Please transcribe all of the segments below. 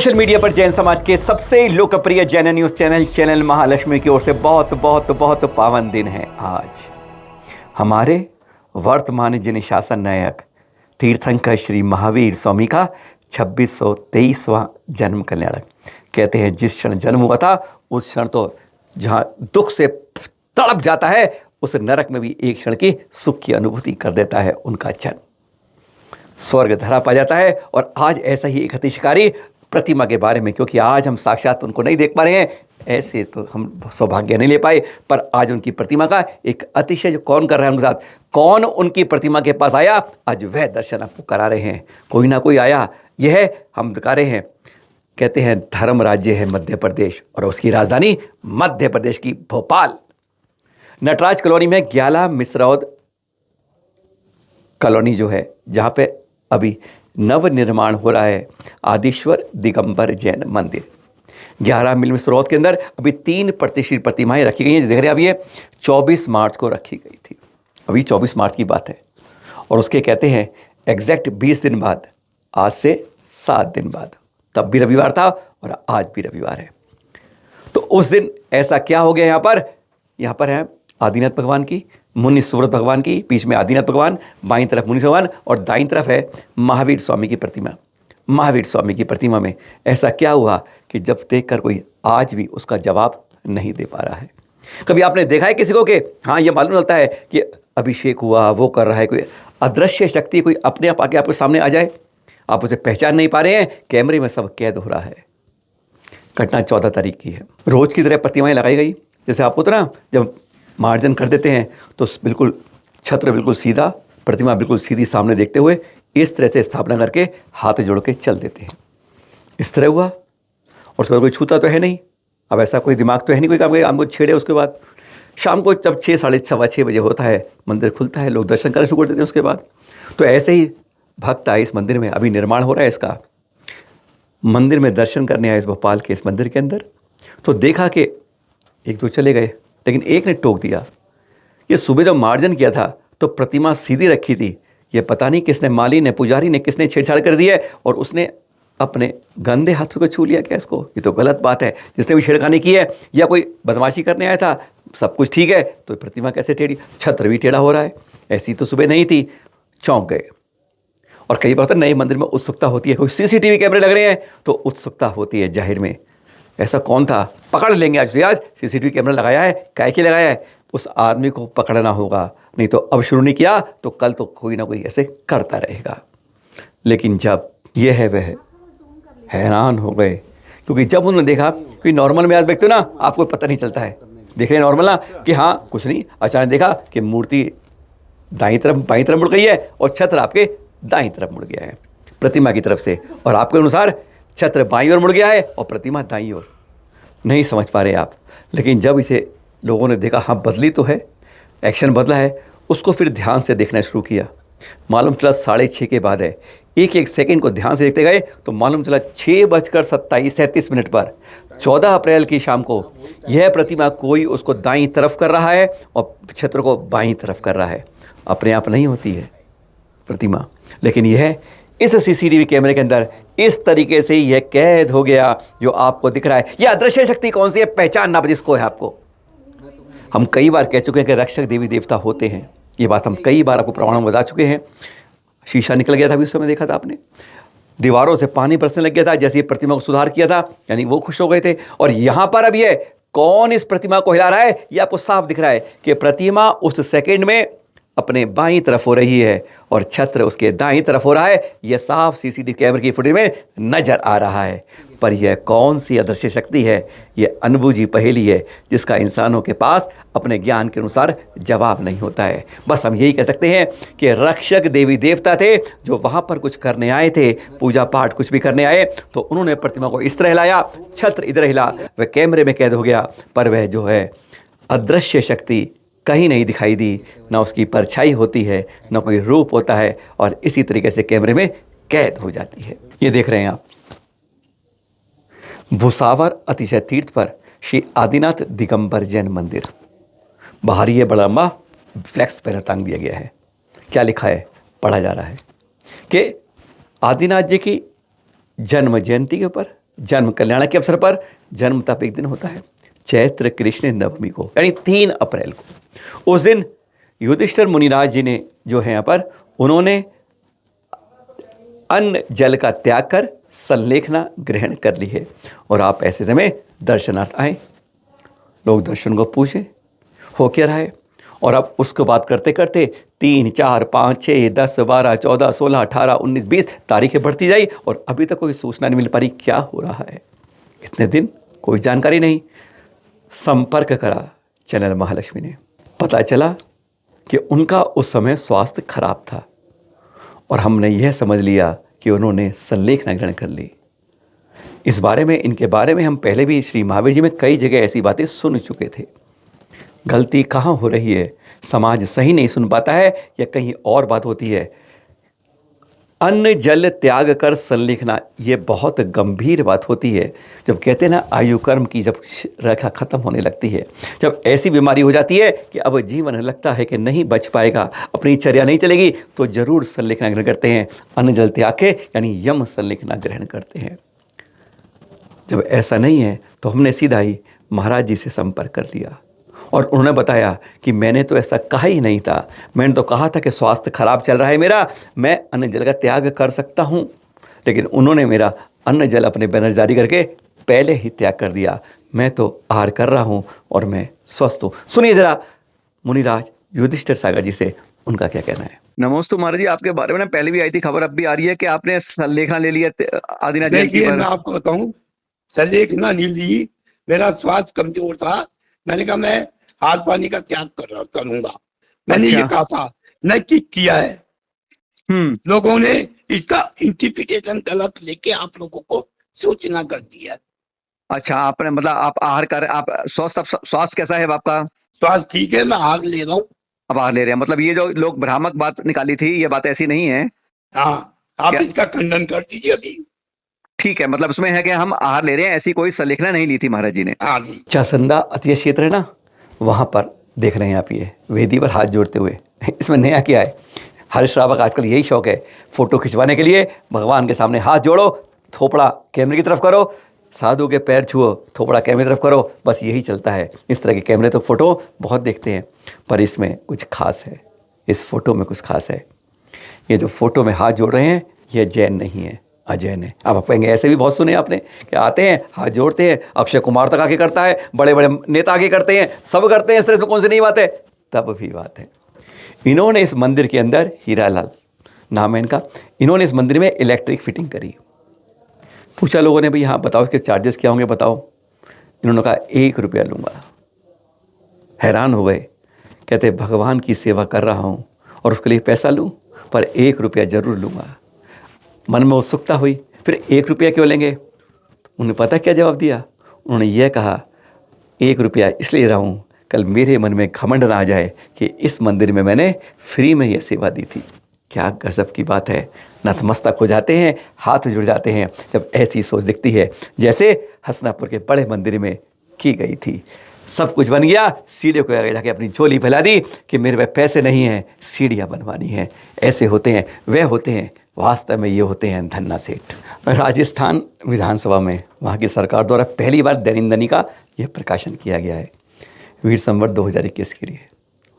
Social media पर जैन समाज के सबसे लोकप्रिय जैन न्यूज चैनल महालक्ष्मी की ओर से बहुत बहुत बहुत पावन दिन है आज। हमारे वर्तमान जिन शासन नायक तीर्थंकर श्री महावीर स्वामी का 2623वां जन्म कल्याणक। कहते हैं जिस क्षण जन्म हुआ था उस क्षण तो जहाँ दुख से तड़प जाता है उस नरक में भी एक क्षण की सुख की अनुभूति कर देता है उनका जन्म, स्वर्ग धरा पा जाता है। और आज ऐसा ही एक अतिशयकारी प्रतिमा के बारे में, क्योंकि आज हम साक्षात उनको नहीं देख पा रहे हैं, ऐसे तो हम सौभाग्य नहीं ले पाए, पर आज उनकी प्रतिमा का एक अतिशय जो कौन कर रहा है उनके साथ, कौन उनकी प्रतिमा के पास आया, आज वह दर्शन आपको करा रहे हैं। कोई ना कोई आया, यह हम दिखा रहे हैं। कहते हैं धर्म राज्य है मध्य प्रदेश और उसकी राजधानी मध्य प्रदेश की भोपाल। नटराज कॉलोनी में ग्याला मिसरौद कॉलोनी जो है, जहाँ पे अभी नव निर्माण हो रहा है आदिश्वर दिगंबर जैन मंदिर। 11 मिल मिसरौद के अंदर अभी 3 प्रतिष्ठित प्रतिमाएं रखी गई हैं। देख रहे हैं, अभी ये 24 मार्च को रखी गई थी, अभी 24 मार्च की बात है। और उसके कहते हैं एग्जैक्ट 20 दिन बाद, आज से 7 दिन बाद, तब भी रविवार था और आज भी रविवार है। तो उस दिन ऐसा क्या हो गया यहाँ पर है आदिनाथ भगवान की, मुनि सुव्रत भगवान की, बीच में आदिनाथ भगवान, बाईं तरफ मुनि भगवान और दाईं तरफ है महावीर स्वामी की प्रतिमा। महावीर स्वामी की प्रतिमा में ऐसा क्या हुआ कि जब देखकर कोई आज भी उसका जवाब नहीं दे पा रहा है। कभी आपने देखा है किसी को कि हाँ ये मालूम चलता है कि अभिषेक हुआ, वो कर रहा है, कोई अदृश्य शक्ति कोई अपने आप आके आपके सामने आ जाए, आप उसे पहचान नहीं पा रहे हैं, कैमरे में सब कैद हो रहा है। घटना 14 तारीख की है। रोज की तरह प्रतिमाएं लगाई गई, जैसे आपको तो ना जब मार्जन कर देते हैं तो बिल्कुल छत्र बिल्कुल सीधा, प्रतिमा बिल्कुल सीधी सामने देखते हुए इस तरह से स्थापना करके हाथ जोड़ के चल देते हैं। इस तरह हुआ और उसके बाद कोई छूता तो है नहीं। अब ऐसा कोई दिमाग तो है नहीं कोई काम हमको छेड़े। उसके बाद शाम को जब 6 साढ़े 6 बजे होता है, मंदिर खुलता है, लोग दर्शन करना शुरू कर देते हैं। उसके बाद तो ऐसे ही भक्त आए इस मंदिर में, अभी निर्माण हो रहा है इसका, मंदिर में दर्शन करने आए इस भोपाल के इस मंदिर के अंदर। तो देखा कि एक दो चले गए, लेकिन एक ने टोक दिया। ये सुबह जब मार्जन किया था तो प्रतिमा सीधी रखी थी, ये पता नहीं किसने, माली ने, पुजारी ने, किसने छेड़छाड़ कर दी है और उसने अपने गंदे हाथों को छू लिया क्या इसको। ये तो गलत बात है। जिसने भी छेड़खानी की है या कोई बदमाशी करने आया था, सब कुछ ठीक है, तो प्रतिमा कैसे टेढ़ी, छत्र भी टेढ़ा हो रहा है। ऐसी तो सुबह नहीं थी, चौंक गए। और कई बार तो नए मंदिर में उत्सुकता होती है, कोई सीसीटीवी कैमरे लग रहे हैं तो उत्सुकता होती है जाहिर में, ऐसा कौन था, पकड़ लेंगे आज से। आज सीसीटीवी कैमरा लगाया है, काहे के लगाया है, उस आदमी को पकड़ना होगा, नहीं तो अब शुरू नहीं किया तो कल तो कोई ना कोई ऐसे करता रहेगा। लेकिन जब ये है वह हैरान हो गए, क्योंकि जब उन्होंने देखा कि नॉर्मल में आज देखते हो ना, आपको पता नहीं चलता है, देख रहे नॉर्मल ना कि हाँ कुछ नहीं, अचानक देखा कि मूर्ति बाईं तरफ मुड़ गई है और छत्र आपके दाईं तरफ मुड़ गया है प्रतिमा की तरफ से, और आपके अनुसार छत्र बाईं ओर मुड़ गया है और प्रतिमा दाईं ओर। नहीं समझ पा रहे आप। लेकिन जब इसे लोगों ने देखा हाँ बदली तो है, एक्शन बदला है, उसको फिर ध्यान से देखना शुरू किया। मालूम चला 6:30 के बाद है, एक एक सेकंड को ध्यान से देखते गए तो मालूम चला 6:37 पर 14 अप्रैल की शाम को यह प्रतिमा कोई उसको दाईं तरफ कर रहा है और छत्र को बाईं तरफ कर रहा है। अपने आप नहीं होती है प्रतिमा, लेकिन यह इस सीसीटीवी कैमरे के अंदर इस तरीके से यह कैद हो गया जो आपको दिख रहा है। यह अदृश्य शक्ति कौन सी है, पहचानना जिसको है आपको। हम कई बार कह चुके हैं कि रक्षक देवी देवता होते हैं, ये बात हम कई बार आपको प्रमाण बता चुके हैं। शीशा निकल गया था अभी उस समय, देखा था आपने, दीवारों से पानी बरसने लग गया था जैसे प्रतिमा को सुधार किया था, यानी वो खुश हो गए थे। और यहाँ पर अब ये कौन इस प्रतिमा को हिला रहा है, ये आपको साफ दिख रहा है कि प्रतिमा उस सेकेंड में अपने बाईं तरफ हो रही है और छत्र उसके दाईं तरफ हो रहा है। यह साफ सीसीटीवी कैमरे की फुटेज में नजर आ रहा है। पर यह कौन सी अदृश्य शक्ति है, यह अनबूझी पहेली है जिसका इंसानों के पास अपने ज्ञान के अनुसार जवाब नहीं होता है। बस हम यही कह सकते हैं कि रक्षक देवी देवता थे जो वहाँ पर कुछ करने आए थे, पूजा पाठ कुछ भी करने आए, तो उन्होंने प्रतिमा को इस तरह हिलाया, छत्र इधर हिला, वह कैमरे में कैद हो गया। पर वह जो है अदृश्य शक्ति कहीं नहीं दिखाई दी, ना उसकी परछाई होती है, ना कोई रूप होता है, और इसी तरीके से कैमरे में कैद हो जाती है। ये देख रहे हैं आप, भुसावर अतिशय तीर्थ पर श्री आदिनाथ दिगंबर जैन मंदिर। बाहर ये बड़ा लंबा फ्लैक्स पर टांग दिया गया है। क्या लिखा है, पढ़ा जा रहा है कि आदिनाथ जी की जन्म जयंती के ऊपर जन्म कल्याण के अवसर पर जन्म तब एक दिन होता है चैत्र कृष्ण नवमी को, यानी 3 अप्रैल को। उस दिन युधिष्ठिर मुनिराज जी ने जो है यहाँ पर उन्होंने अन्न जल का त्याग कर संलेखना ग्रहण कर ली है। और आप ऐसे समय दर्शनार्थ आए, लोग दर्शन को पूछे हो क्या रहा है, और अब उसको बात करते करते 3, 4, 5, 6, 10, 12, 14, 16, 18, 19, 20 तारीखें बढ़ती जाई और अभी तक कोई सूचना नहीं मिल पा रही क्या हो रहा है। इतने दिन कोई जानकारी नहीं। संपर्क करा चैनल महालक्ष्मी ने, पता चला कि उनका उस समय स्वास्थ्य खराब था और हमने यह समझ लिया कि उन्होंने संलेखना ग्रहण कर ली। इस बारे में, इनके बारे में हम पहले भी श्री महावीर जी में कई जगह ऐसी बातें सुन चुके थे। गलती कहाँ हो रही है, समाज सही नहीं सुन पाता है या कहीं और बात होती है। अन्न जल त्याग कर संलेखना, ये बहुत गंभीर बात होती है। जब कहते हैं ना आयु कर्म की जब रेखा खत्म होने लगती है, जब ऐसी बीमारी हो जाती है कि अब जीवन लगता है कि नहीं बच पाएगा, अपनी चर्या नहीं चलेगी, तो जरूर संलेखना ग्रहण करते हैं। अन्न जल त्याग के यानी यम संलेखना ग्रहण करते हैं। जब ऐसा नहीं है तो हमने सीधा ही महाराज जी से संपर्क कर लिया और उन्होंने बताया कि मैंने तो ऐसा कहा ही नहीं था, मैंने तो कहा था कि स्वास्थ्य खराब चल रहा है मेरा, मैं अन्न जल का त्याग कर सकता हूँ, लेकिन उन्होंने मेरा अन्न जल अपने बैनर जारी करके पहले ही त्याग कर दिया। मैं तो आहार कर रहा हूँ और मैं स्वस्थ हूँ। सुनिए जरा मुनिराज युधिष्ठिर सागर जी से उनका क्या कहना है। नमोस्तु महाराज जी, आपके बारे में ना पहले भी आई थी खबर, अब भी आ रही है कि आपने संलेखना ले लिया आदिनाथ जयंती देखिए पर। मैं आपको बताऊं, संलेखना नहीं ली, मेरा स्वास्थ्य कमजोर था। मैंने कहा मैं हार पानी का त्याग करूंगा। मैंने अच्छा। ये कहा था, न कि किया है। लोगों ने इसका इंटरप्रिटेशन गलत लेके आप लोगों को सूचना कर दिया। अच्छा, आपने मतलब आप आहार कर, आप स्वास्थ्य कैसा है आपका? स्वास्थ्य ठीक है, मैं आहार ले रहा हूँ। अब आहार ले रहे हैं, मतलब ये जो लोग भ्रामक बात निकाली थी ये बात ऐसी नहीं है। हाँ, आप क्या? इसका खंडन कर दीजिए अभी। ठीक है, मतलब उसमें है कि हम आहार ले रहे हैं, ऐसी कोई संलेखना नहीं ली थी महाराज जी ने। हाँ जी। चासंदा अतीय क्षेत्र है ना, वहाँ पर देख रहे हैं आप ये वेदी पर हाथ जोड़ते हुए। इसमें नया क्या है, हर श्रावक आजकल यही शौक है, फोटो खिंचवाने के लिए भगवान के सामने हाथ जोड़ो, थोपड़ा कैमरे की तरफ करो, साधु के पैर छुओ, थोपड़ा कैमरे की तरफ करो, बस यही चलता है। इस तरह के कैमरे तो फ़ोटो बहुत देखते हैं, पर इसमें कुछ खास है, इस फोटो में कुछ खास है। ये जो फोटो में हाथ जोड़ रहे हैं ये जैन नहीं है, अजैन है। अब आप कहेंगे ऐसे भी बहुत सुने आपने कि आते हैं हाथ जोड़ते हैं, अक्षय कुमार तक आके करता है, बड़े बड़े नेता आके करते हैं, सब करते हैं, इस तरह से कौन सी नहीं बात है। तब भी बात है, इन्होंने इस मंदिर के अंदर, हीरालाल नाम है इनका, इन्होंने इस मंदिर में इलेक्ट्रिक फिटिंग करी। पूछा लोगों ने भाई हाँ बताओ इसके चार्जेस क्या होंगे बताओ। इन्होंने कहा 1 रुपया लूँगा। हैरान हो गए, कहते भगवान की सेवा कर रहा हूँ और उसके लिए पैसा लूँ, पर 1 रुपया ज़रूर लूँगा। मन में उत्सुकता हुई, फिर 1 रुपया क्यों लेंगे। उन्हें पता क्या जवाब दिया, उन्होंने यह कहा 1 रुपया इसलिए रहा हूँ, कल मेरे मन में घमंड ना आ जाए कि इस मंदिर में मैंने फ्री में यह सेवा दी थी। क्या गजब की बात है, नतमस्तक हो जाते हैं, हाथ जुड़ जाते हैं जब ऐसी सोच दिखती है, जैसे हसनापुर के बड़े मंदिर में की गई थी। सब कुछ बन गया, सीढ़ियों को आगे जाके अपनी झोली फैला दी कि मेरे पास पैसे नहीं हैं, सीढ़ियाँ बनवानी हैं। ऐसे होते हैं, वह होते हैं, वास्तव में ये होते हैं धन्ना सेठ। राजस्थान विधानसभा में वहाँ की सरकार द्वारा पहली बार दैनिक का यह प्रकाशन किया गया है वीर संवत 2021 के लिए।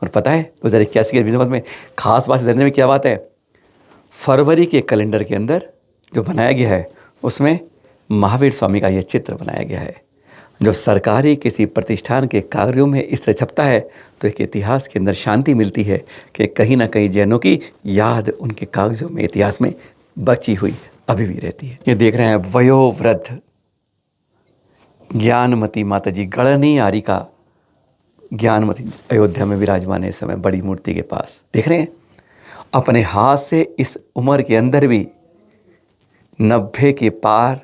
और पता है 2081 के वीर संवत में खास बात जानने में क्या बात है, फरवरी के कैलेंडर के अंदर जो बनाया गया है उसमें महावीर स्वामी का यह चित्र बनाया गया है। जब सरकारी किसी प्रतिष्ठान के कागजों में इस तरह छपता है तो एक इतिहास के अंदर शांति मिलती है कि कहीं ना कहीं जैनों की याद उनके कागजों में, इतिहास में बची हुई अभी भी रहती है। ये देख रहे हैं वयोवृद्ध ज्ञानमती माता जी, गढ़नी आरी का ज्ञानमती अयोध्या में विराजमान है इस समय बड़ी मूर्ति के पास। देख रहे हैं अपने हाथ से इस उम्र के अंदर भी 90 के पार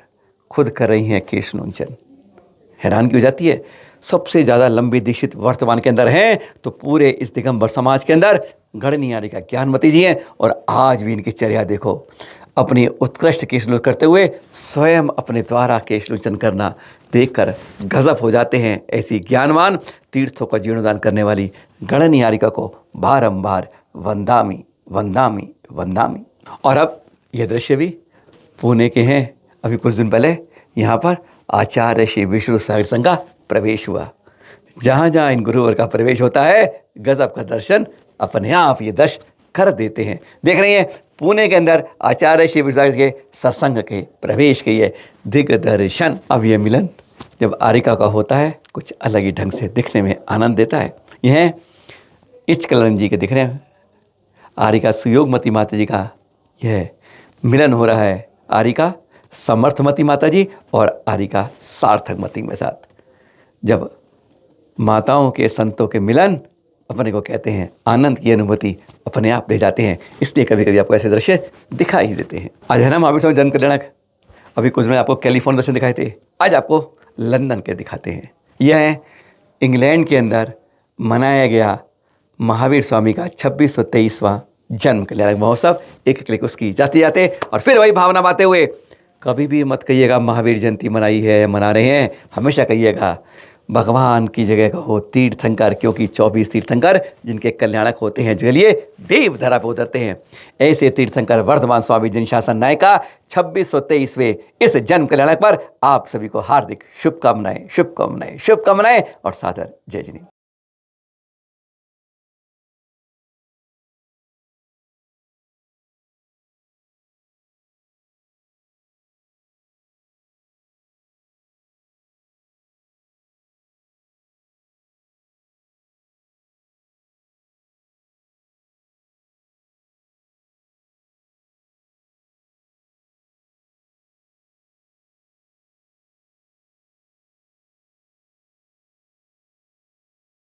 खुद कर रही हैं केश नूंचन। हैरान की हो जाती है, सबसे ज़्यादा लंबी दीक्षित वर्तमान के अंदर हैं तो पूरे इस दिगंबर समाज के अंदर गढ़नियारी का ज्ञानमती जी हैं। और आज भी इनकी चर्या देखो, अपनी उत्कृष्ट केशलोचन करते हुए स्वयं अपने द्वारा केशलोचन करना देखकर गजब हो जाते हैं। ऐसी ज्ञानवान तीर्थों का जीर्णोदान करने वाली गणनियारिका को बारंबार वंदामी वंदामी वंदामी। और अब यह दृश्य भी पुणे के हैं। अभी कुछ दिन पहले यहाँ पर आचार्य श्री विष्णु सागर संघ का प्रवेश हुआ। जहाँ जहाँ इन गुरुवर का प्रवेश होता है गजब का दर्शन अपने आप ये दर्श कर देते हैं। देख रही हैं पुणे के अंदर आचार्य श्री विष्णु सागर के सत्संग के प्रवेश के ये दिग्दर्शन। अब ये मिलन जब आरिका का होता है कुछ अलग ही ढंग से दिखने में आनंद देता है। यह इचकलन जी के दिख रहे हैं, आरिका सुयोगमती माता जी का यह मिलन हो रहा है। आरिका समर्थमती माता जी और आरिका सार्थकमती के साथ। जब माताओं के संतों के मिलन अपने को कहते हैं आनंद की अनुभूति अपने आप ले जाते हैं, इसलिए कभी कभी आपको ऐसे दृश्य दिखाई ही देते हैं। आज है ना महावीर स्वामी जन कल्याणक। अभी कुछ में आपको कैलिफोर्निया दर्शन दिखाए थे, आज आपको लंदन के दिखाते हैं। यह है इंग्लैंड के अंदर मनाया गया महावीर स्वामी का 2623वां जन्म कल्याणक महोत्सव। एक क्लिक उसकी जाते जाते और फिर वही भावना बातें हुए। कभी भी मत कहिएगा महावीर जयंती मनाई है मना रहे हैं, हमेशा कहिएगा भगवान की जगह कहो तीर्थंकर, क्योंकि 24 तीर्थंकर जिनके कल्याणक होते हैं जलिए देव धरा पर उतरते हैं। ऐसे तीर्थंकर वर्धमान स्वामी जिनशासन नायक का 2623वें इस जन्म कल्याणक पर आप सभी को हार्दिक शुभकामनाएं, शुभकामनाएं, शुभकामनाएं और सादर जय जिनी।